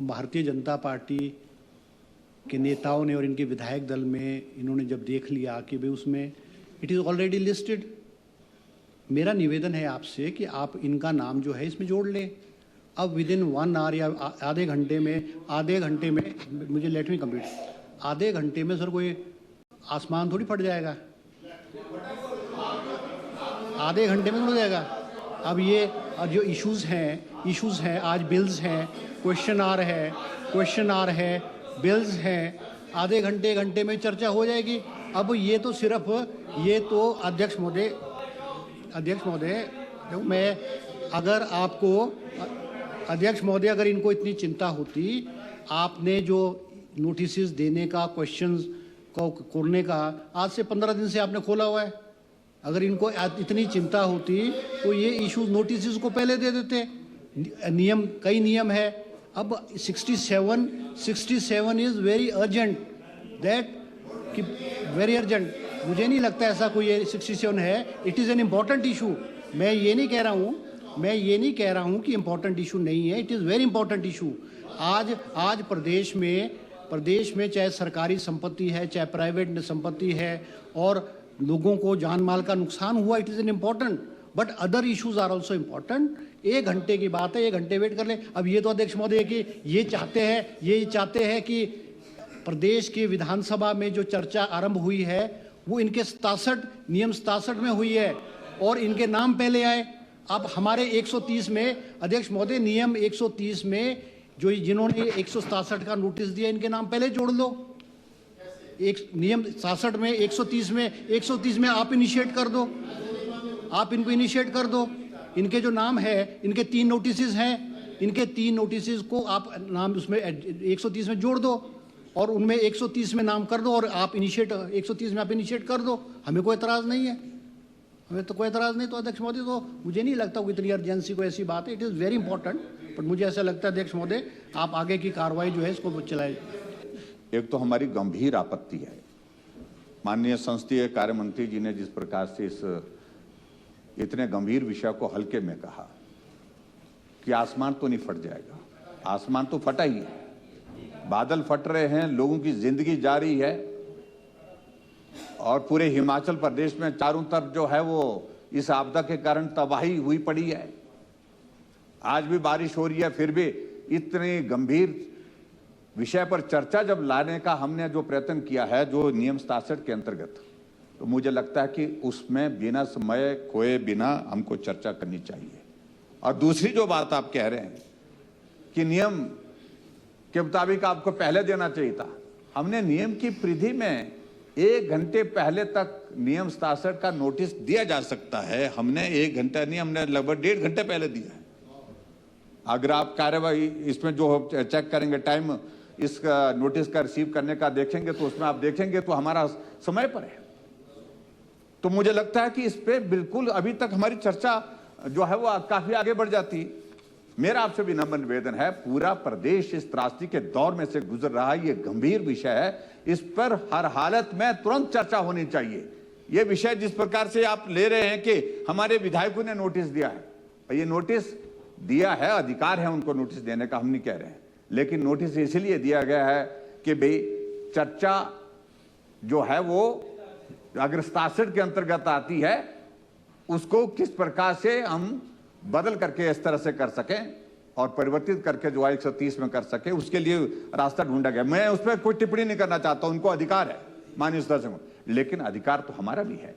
Bharatiya Janata party के नेताओं ने और इनके विधायक दल में इन्होंने जब देख लिया कि भाई उसमें इट इज़ ऑलरेडी लिस्टेड, मेरा निवेदन है आपसे कि आप इनका नाम जो है इसमें जोड़ लें। अब विद इन 1 आवर या आधे घंटे में मुझे लेट मी कंप्लीट, आधे घंटे में सर कोई आसमान थोड़ी फट जाएगा, आधे घंटे में हो जाएगा। अब ये जो इश्यूज़ हैं आज बिल्स हैं, क्वेश्चन आर है, बिल्स हैं, आधे घंटे में चर्चा हो जाएगी। अब ये तो सिर्फ अध्यक्ष महोदय मैं अगर आपको अध्यक्ष महोदय अगर इनको इतनी चिंता होती, आपने जो नोटिसेस देने का, क्वेश्चंस को खोलने का आज से 15 दिन से आपने खोला हुआ है। अगर इनको इतनी चिंता होती तो ये इश्यूज नोटिसेस को पहले दे देते। कई नियम है। अब 67 इज वेरी अर्जेंट, दैट कि वेरी अर्जेंट, मुझे नहीं लगता ऐसा कोई 67 है। It is an important issue. मैं ये नहीं कह रहा हूँ कि इम्पॉर्टेंट इशू नहीं है, it is very important issue. आज प्रदेश में चाहे सरकारी संपत्ति है, चाहे प्राइवेट संपत्ति है और लोगों को जान माल का नुकसान हुआ, it is an important, but other issues are also important. 1 घंटे की बात है, 1 घंटे वेट कर ले। अब ये तो अध्यक्ष महोदय कि ये चाहते हैं कि प्रदेश की विधानसभा में जो चर्चा आरंभ हुई है वो इनके नियम 67 में हुई है और इनके नाम पहले आए। अब हमारे 130 में अध्यक्ष महोदय नियम 130 में जो जिन्होंने 167 का नोटिस दिया इनके नाम पहले जोड़ लो। नियम 67 में 130 में आप इनिशिएट कर दो, आप इनको इनिशिएट कर दो। इनके जो नाम है, इनके 3 नोटिसेस हैं, इनके 3 नोटिसेस को आप नाम उसमें 130 में जोड़ दो और उनमें 130 में नाम कर दो और आप 130 में आप इनिशिएट कर दो। हमें कोई एतराज़ नहीं है, हमें तो कोई एतराज़ नहीं। तो अध्यक्ष महोदय तो मुझे नहीं लगता कोई इतनी अर्जेंसी को ऐसी बात है। It is very important, but मुझे ऐसा लगता है अध्यक्ष महोदय आप आगे की कार्रवाई जो है इसको चलाएं। एक तो हमारी गंभीर आपत्ति है, माननीय संसदीय कार्य मंत्री जी ने जिस प्रकार से इस इतने गंभीर विषय को हल्के में कहा कि आसमान तो नहीं फट जाएगा। आसमान तो फटा ही है, बादल फट रहे हैं, लोगों की जिंदगी जा रही है और पूरे हिमाचल प्रदेश में चारों तरफ जो है वो इस आपदा के कारण तबाही हुई पड़ी है। आज भी बारिश हो रही है, फिर भी इतने गंभीर विषय पर चर्चा जब लाने का हमने जो प्रयत्न किया है, जो नियम 67 के अंतर्गत, तो मुझे लगता है कि उसमें बिना समय खोए बिना हमको चर्चा करनी चाहिए। और दूसरी जो बात आप कह रहे हैं कि नियम के मुताबिक आपको पहले देना चाहिए था, हमने नियम की परिधि में 1 घंटे पहले तक नियम 67 का नोटिस दिया जा सकता है। हमने 1 घंटा नहीं, हमने लगभग 1.5 घंटे पहले दिया है। अगर आप कार्यवाही इसमें जो चेक करेंगे टाइम इस नोटिस का रिसीव करने का देखेंगे तो उसमें आप देखेंगे तो हमारा समय पर है। तो मुझे लगता है कि इस पे बिल्कुल अभी तक हमारी चर्चा जो है वो काफी आगे बढ़ जाती। मेरा आपसे भी नम्र निवेदन है, पूरा प्रदेश इस त्रासदी के दौर में से गुजर रहा है, ये गंभीर विषय है, इस पर हर हालत में तुरंत चर्चा होनी चाहिए। ये विषय जिस प्रकार से आप ले रहे हैं कि हमारे विधायकों ने नोटिस दिया है, ये नोटिस दिया है, अधिकार है उनको नोटिस देने का, हम नहीं कह रहे हैं, लेकिन नोटिस इसलिए दिया गया है कि भाई चर्चा जो है वो अगर 67 के अंतर्गत आती है उसको किस प्रकार से हम बदल करके इस तरह से कर सकें और परिवर्तित करके जो 130 में कर सके, उसके लिए रास्ता ढूंढा गया। मैं उस पर कोई टिप्पणी नहीं करना चाहता, उनको अधिकार है माननीय सदस्य, लेकिन अधिकार तो हमारा भी है।